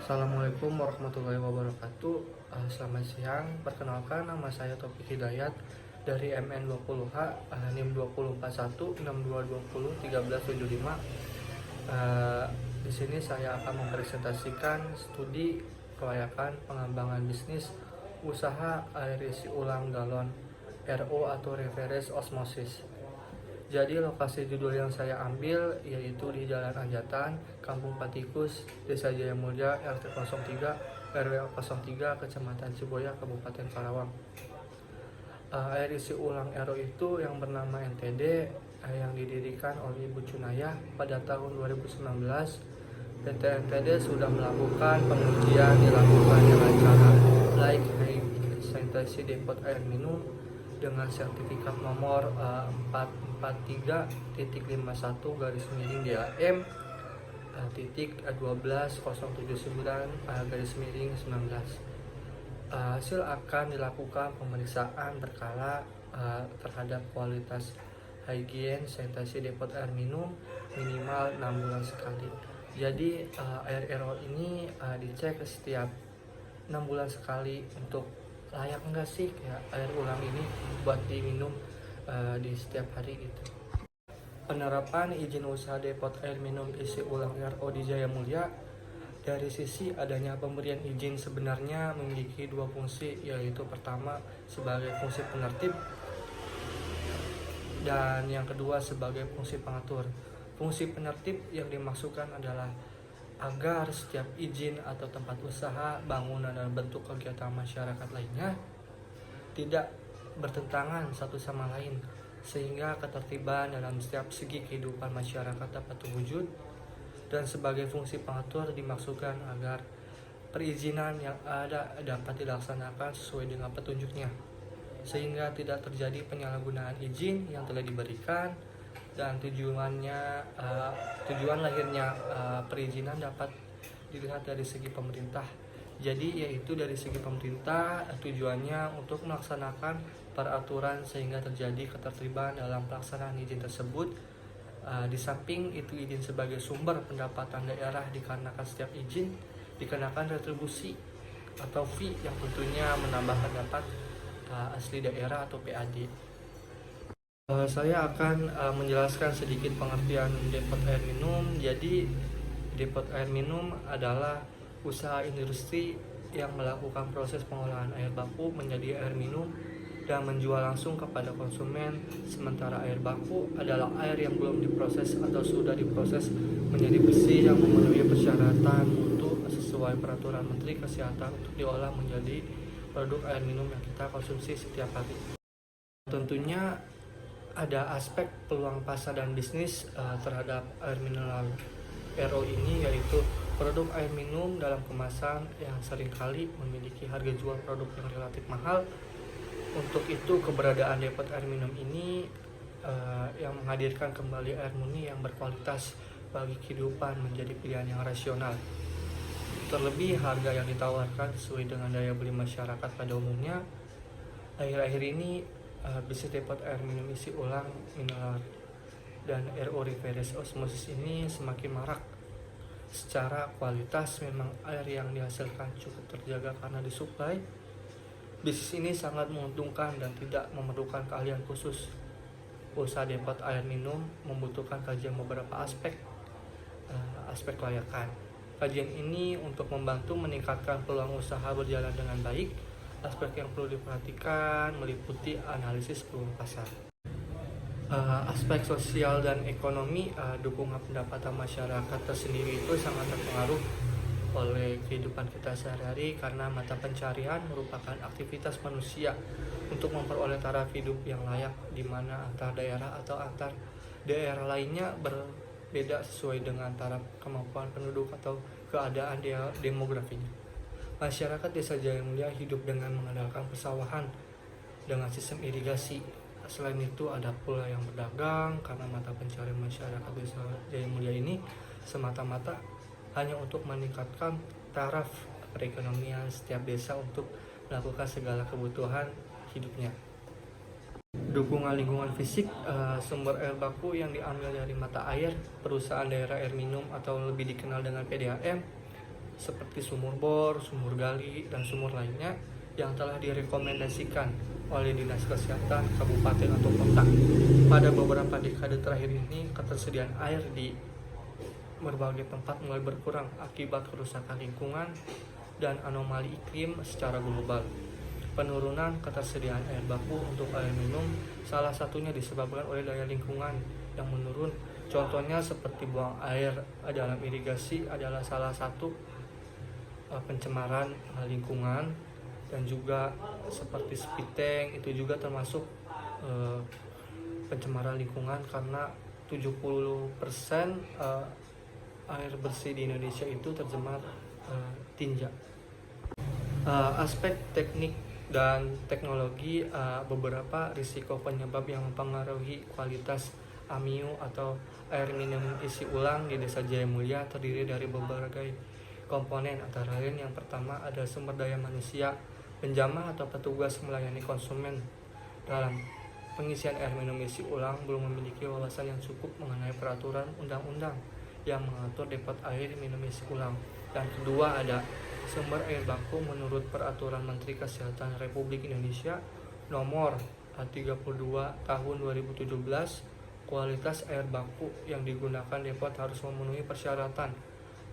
Assalamualaikum warahmatullahi wabarakatuh. Selamat siang. Perkenalkan, nama saya Taufik Hidayat dari MN20H, NIM 204162201375. Di sini saya akan mempresentasikan studi kelayakan pengembangan bisnis usaha air isi ulang galon RO atau reverse osmosis. Jadi lokasi judul yang saya ambil yaitu di Jalan Anjatan, Kampung Patikus, Desa Jayamulya, RT 03, RW 03, Kecamatan Ciboya, Kabupaten Karawang. Air isi ulang RO itu yang bernama NTD yang didirikan oleh Ibu Cunayah pada tahun 2019. PT NTD sudah melakukan pengujian dilakukan dengan cara Like High Sanitasi Depot Air Minum dengan sertifikat nomor 443.51/DAM titik 12079/19. Hasil akan dilakukan pemeriksaan berkala terhadap kualitas higien sanitasi depot air minum minimal 6 bulan sekali. Jadi air RO ini dicek setiap 6 bulan sekali untuk layak enggak sih ya air ulang ini buat diminum di setiap hari gitu. Penerapan izin usaha depot air minum isi ulang RO di Jayamulya dari sisi adanya pemberian izin sebenarnya memiliki dua fungsi, yaitu pertama sebagai fungsi penertib dan yang kedua sebagai fungsi pengatur. Fungsi penertib yang dimaksudkan adalah agar setiap izin atau tempat usaha, bangunan dan bentuk kegiatan masyarakat lainnya tidak bertentangan satu sama lain, sehingga ketertiban dalam setiap segi kehidupan masyarakat dapat terwujud. Dan sebagai fungsi pengatur dimaksudkan agar perizinan yang ada dapat dilaksanakan sesuai dengan petunjuknya, sehingga tidak terjadi penyalahgunaan izin yang telah diberikan. Dan tujuan lahirnya perizinan dapat dilihat dari segi pemerintah. Jadi yaitu dari segi pemerintah tujuannya untuk melaksanakan peraturan sehingga terjadi ketertiban dalam pelaksanaan izin tersebut. Di samping itu izin sebagai sumber pendapatan daerah dikarenakan setiap izin dikenakan retribusi atau fee yang tentunya menambah pendapat asli daerah atau PAD. Saya akan menjelaskan sedikit pengertian depot air minum. Jadi depot air minum adalah usaha industri yang melakukan proses pengolahan air baku menjadi air minum dan menjual langsung kepada konsumen. Sementara air baku adalah air yang belum diproses atau sudah diproses menjadi bersih yang memenuhi persyaratan untuk sesuai peraturan Menteri Kesehatan untuk diolah menjadi produk air minum yang kita konsumsi setiap hari. Tentunya ada aspek peluang pasar dan bisnis terhadap air mineral RO ini, yaitu produk air minum dalam kemasan yang seringkali memiliki harga jual produk yang relatif mahal. Untuk itu keberadaan depot air minum ini yang menghadirkan kembali air murni yang berkualitas bagi kehidupan menjadi pilihan yang rasional. Terlebih harga yang ditawarkan sesuai dengan daya beli masyarakat pada umumnya. Akhir-akhir ini bisnis depot air minum isi ulang mineral dan RO reverse osmosis ini semakin marak. Secara kualitas memang air yang dihasilkan cukup terjaga karena disuplai. Bisnis ini sangat menguntungkan dan tidak memerlukan keahlian khusus. Usaha depot air minum membutuhkan kajian beberapa aspek kelayakan. Kajian ini untuk membantu meningkatkan peluang usaha berjalan dengan baik. Aspek yang perlu diperhatikan meliputi analisis peluang pasar, aspek sosial dan ekonomi. Dukungan pendapatan masyarakat tersendiri itu sangat terpengaruh oleh kehidupan kita sehari-hari karena mata pencarian merupakan aktivitas manusia untuk memperoleh taraf hidup yang layak, di mana antar daerah atau antar daerah lainnya berbeda sesuai dengan taraf kemampuan penduduk atau keadaan demografinya. Masyarakat Desa Jayamulya hidup dengan mengandalkan persawahan dengan sistem irigasi. Selain itu ada pula yang berdagang karena mata pencarian masyarakat Desa Jayamulya ini semata-mata hanya untuk meningkatkan taraf perekonomian setiap desa untuk melakukan segala kebutuhan hidupnya. Dukungan lingkungan fisik, sumber air baku yang diambil dari mata air, perusahaan daerah air minum atau lebih dikenal dengan PDAM seperti sumur bor, sumur gali, dan sumur lainnya yang telah direkomendasikan oleh Dinas Kesehatan Kabupaten atau Kota. Pada beberapa dekade terakhir ini, ketersediaan air di berbagai tempat mulai berkurang akibat kerusakan lingkungan dan anomali iklim secara global. Penurunan ketersediaan air baku untuk air minum salah satunya disebabkan oleh daya lingkungan yang menurun. Contohnya seperti buang air dalam irigasi adalah salah satu pencemaran lingkungan, dan juga seperti speed tank itu juga termasuk pencemaran lingkungan karena 70% air bersih di Indonesia itu tercemar tinja. Aspek teknik dan teknologi, beberapa risiko penyebab yang mempengaruhi kualitas AMIU atau air minum isi ulang di Desa Jaya Mulia terdiri dari berbagai komponen, antara lain yang pertama ada sumber daya manusia, penjamah atau petugas melayani konsumen dalam pengisian air minum isi ulang belum memiliki wawasan yang cukup mengenai peraturan undang-undang yang mengatur depot air minum isi ulang. Dan kedua ada sumber air baku menurut Peraturan Menteri Kesehatan Republik Indonesia Nomor 32 Tahun 2017, kualitas air baku yang digunakan depot harus memenuhi persyaratan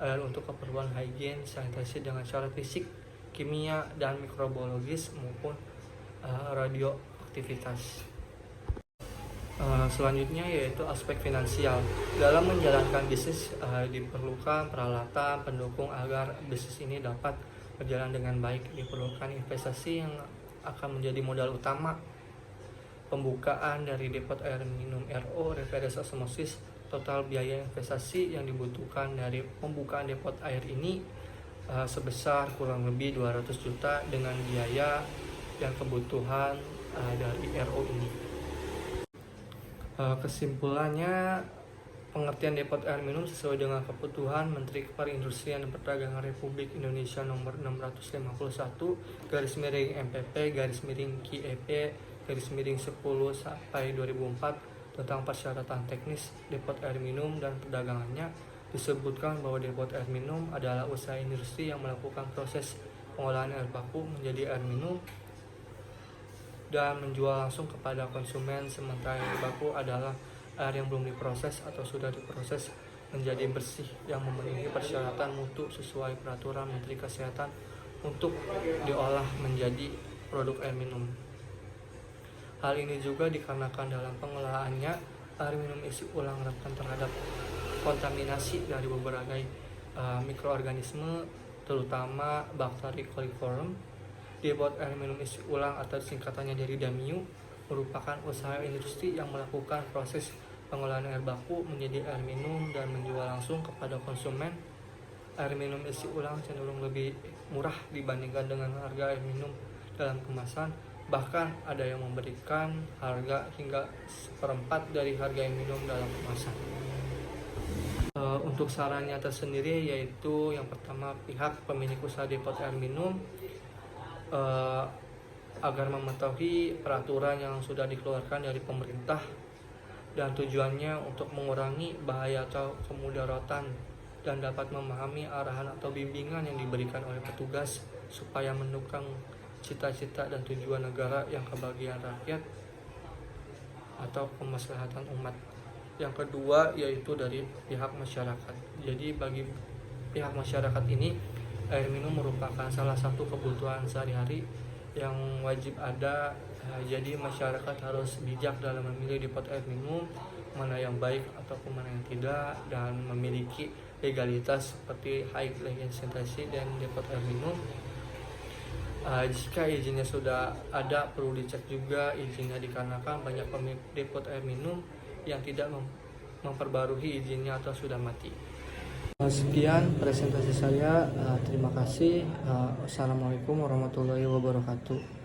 air untuk keperluan higien, sanitasi dengan syarat fisik, kimia, dan mikrobiologis maupun radioaktivitas. Selanjutnya yaitu aspek finansial. Dalam menjalankan bisnis diperlukan peralatan pendukung agar bisnis ini dapat berjalan dengan baik. Diperlukan investasi yang akan menjadi modal utama. Pembukaan dari depot air minum RO reverse osmosis, total biaya investasi yang dibutuhkan dari pembukaan depot air ini sebesar kurang lebih 200 juta dengan biaya yang kebutuhan dari RO ini. Kesimpulannya, pengertian depot air minum sesuai dengan kebutuhan Menteri Perindustrian dan Perdagangan Republik Indonesia Nomor 651 /KEP/10/2004 tentang persyaratan teknis depot air minum dan perdagangannya disebutkan bahwa depot air minum adalah usaha industri yang melakukan proses pengolahan air baku menjadi air minum dan menjual langsung kepada konsumen, sementara air baku adalah air yang belum diproses atau sudah diproses menjadi bersih yang memenuhi persyaratan mutu sesuai peraturan Menteri Kesehatan untuk diolah menjadi produk air minum. Hal ini juga dikarenakan dalam pengelolaannya air minum isi ulang rentan terhadap kontaminasi dari beberapa mikroorganisme, terutama bakteri coliform. Depot air minum isi ulang atau singkatannya dari DAMIU merupakan usaha industri yang melakukan proses pengolahan air baku menjadi air minum dan menjual langsung kepada konsumen. Air minum isi ulang cenderung lebih murah dibandingkan dengan harga air minum dalam kemasan, bahkan ada yang memberikan harga hingga 1/4 dari harga air minum dalam kemasan. Untuk sarannya tersendiri yaitu yang pertama, pihak pemilik usaha depot air minum agar mematuhi peraturan yang sudah dikeluarkan dari pemerintah dan tujuannya untuk mengurangi bahaya atau kemudaratan dan dapat memahami arahan atau bimbingan yang diberikan oleh petugas supaya mendukung cita-cita dan tujuan negara yang kebahagiaan rakyat atau kemaslahatan umat. Yang kedua yaitu dari pihak masyarakat. Jadi bagi pihak masyarakat ini, air minum merupakan salah satu kebutuhan sehari-hari yang wajib ada. Jadi masyarakat harus bijak dalam memilih depot air minum, mana yang baik ataupun mana yang tidak, dan memiliki legalitas seperti high sanitasi dan depot air minum. Jika izinnya sudah ada, perlu dicek juga izinnya dikarenakan banyak pemilik depot air minum yang tidak memperbarui izinnya atau sudah mati. Sekian presentasi saya, terima kasih. Wassalamualaikum warahmatullahi wabarakatuh.